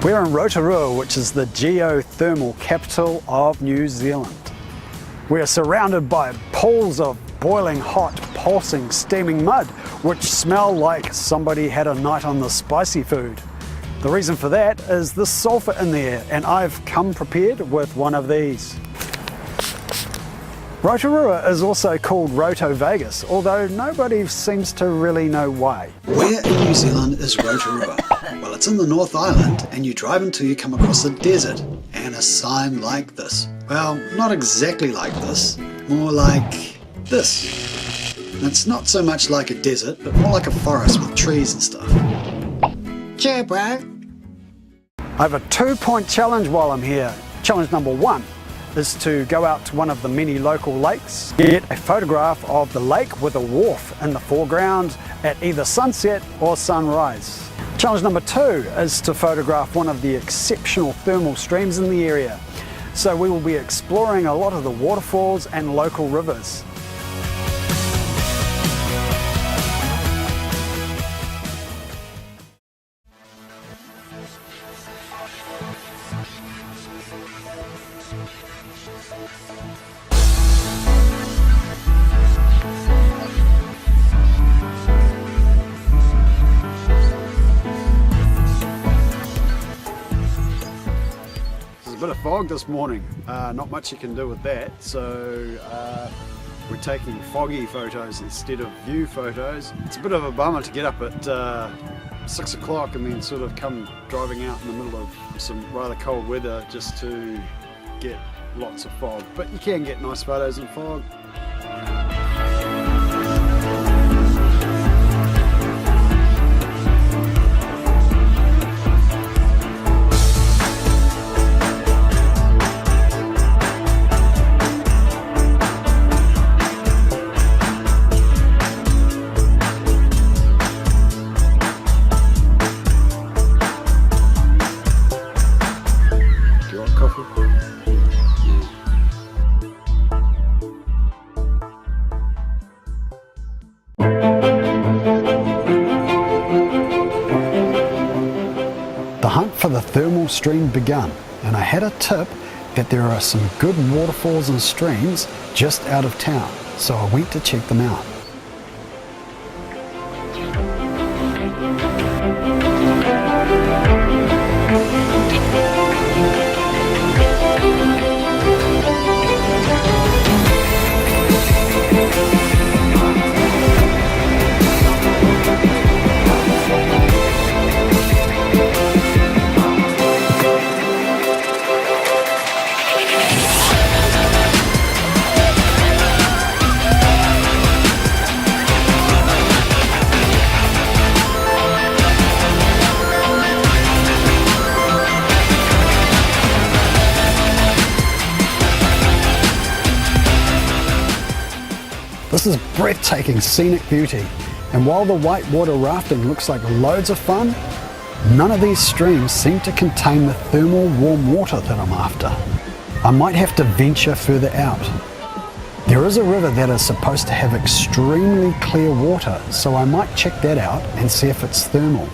We're in Rotorua, which is the geothermal capital of New Zealand. We are surrounded by pools of boiling hot, pulsing, steaming mud, which smell like somebody had a night on the spicy food. The reason for that is the sulphur in the air, and I've come prepared with one of these. Rotorua is also called Roto Vegas, although nobody seems to really know why. Where in New Zealand is Rotorua? Well, it's in the North Island, and you drive until you come across a desert and a sign like this. Well, not exactly like this, more like this. And it's not so much like a desert, but more like a forest with trees and stuff. Cheer, bro! I have a 2-point challenge while I'm here. Challenge number 1 is to go out to one of the many local lakes, get a photograph of the lake with a wharf in the foreground at either sunset or sunrise. Challenge number 2 is to photograph one of the exceptional thermal streams in the area. So we will be exploring a lot of the waterfalls and local rivers. Bit of fog this morning, not much you can do with that, so we're taking foggy photos instead of view photos. It's a bit of a bummer to get up at 6 o'clock and then sort of come driving out in the middle of some rather cold weather just to get lots of fog, but you can get nice photos in fog. The hunt for the thermal stream began, and I had a tip that there are some good waterfalls and streams just out of town, so I went to check them out. This is breathtaking scenic beauty, and while the whitewater rafting looks like loads of fun, none of these streams seem to contain the thermal warm water that I'm after. I might have to venture further out. There is a river that is supposed to have extremely clear water, so I might check that out and see if it's thermal.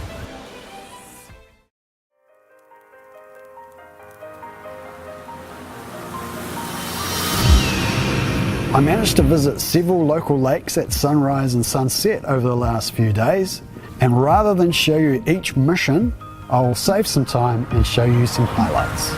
I managed to visit several local lakes at sunrise and sunset over the last few days, and rather than show you each mission, I will save some time and show you some highlights.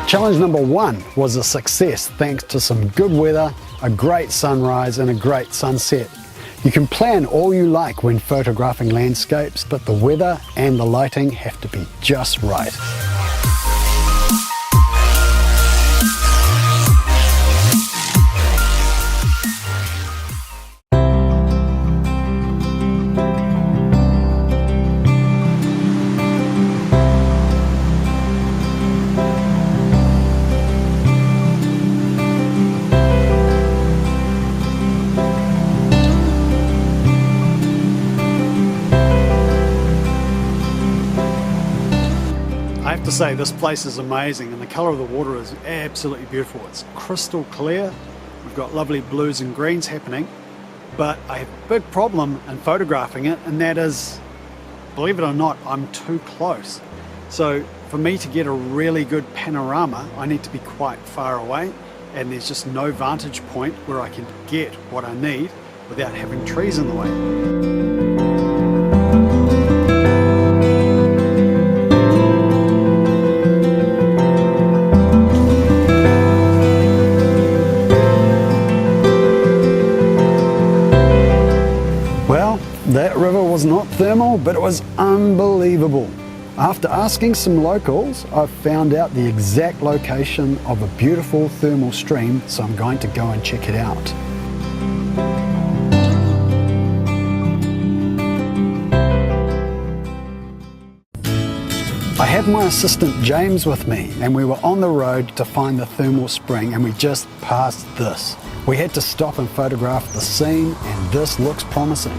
Challenge number 1 was a success thanks to some good weather, a great sunrise and a great sunset. You can plan all you like when photographing landscapes, but the weather and the lighting have to be just right. I have to say, this place is amazing, and the colour of the water is absolutely beautiful. It's crystal clear. We've got lovely blues and greens happening, but I have a big problem in photographing it, and that is, believe it or not, I'm too close. So for me to get a really good panorama, I need to be quite far away, and there's just no vantage point where I can get what I need without having trees in the way. That river was not thermal, but it was unbelievable. After asking some locals, I've found out the exact location of a beautiful thermal stream, so I'm going to go and check it out. I have my assistant James with me, and we were on the road to find the thermal spring, and we just passed this. We had to stop and photograph the scene, and this looks promising.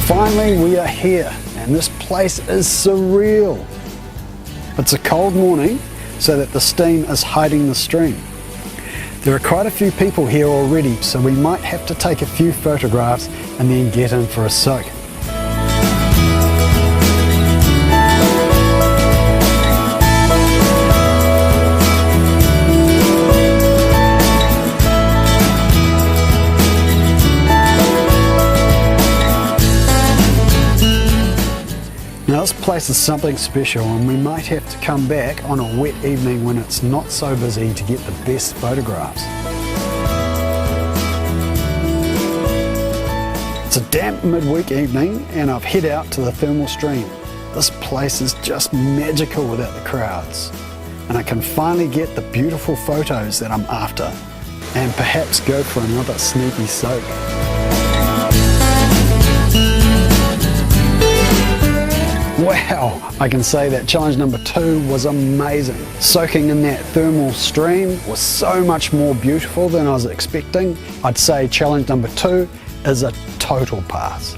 Finally, we are here, and this place is surreal. It's a cold morning, so that the steam is hiding the stream. There are quite a few people here already, so we might have to take a few photographs and then get in for a soak. Now this place is something special, and we might have to come back on a wet evening when it's not so busy to get the best photographs. It's a damp midweek evening, and I've head out to the thermal stream. This place is just magical without the crowds, and I can finally get the beautiful photos that I'm after, and perhaps go for another sneaky soak. Wow, I can say that challenge number 2 was amazing. Soaking in that thermal stream was so much more beautiful than I was expecting. I'd say challenge number 2 is a total pass.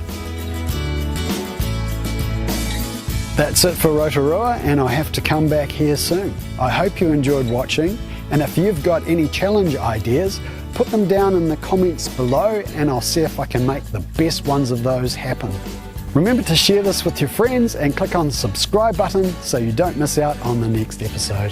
That's it for Rotorua, and I have to come back here soon. I hope you enjoyed watching, and if you've got any challenge ideas, put them down in the comments below, and I'll see if I can make the best ones of those happen. Remember to share this with your friends and click on the subscribe button so you don't miss out on the next episode.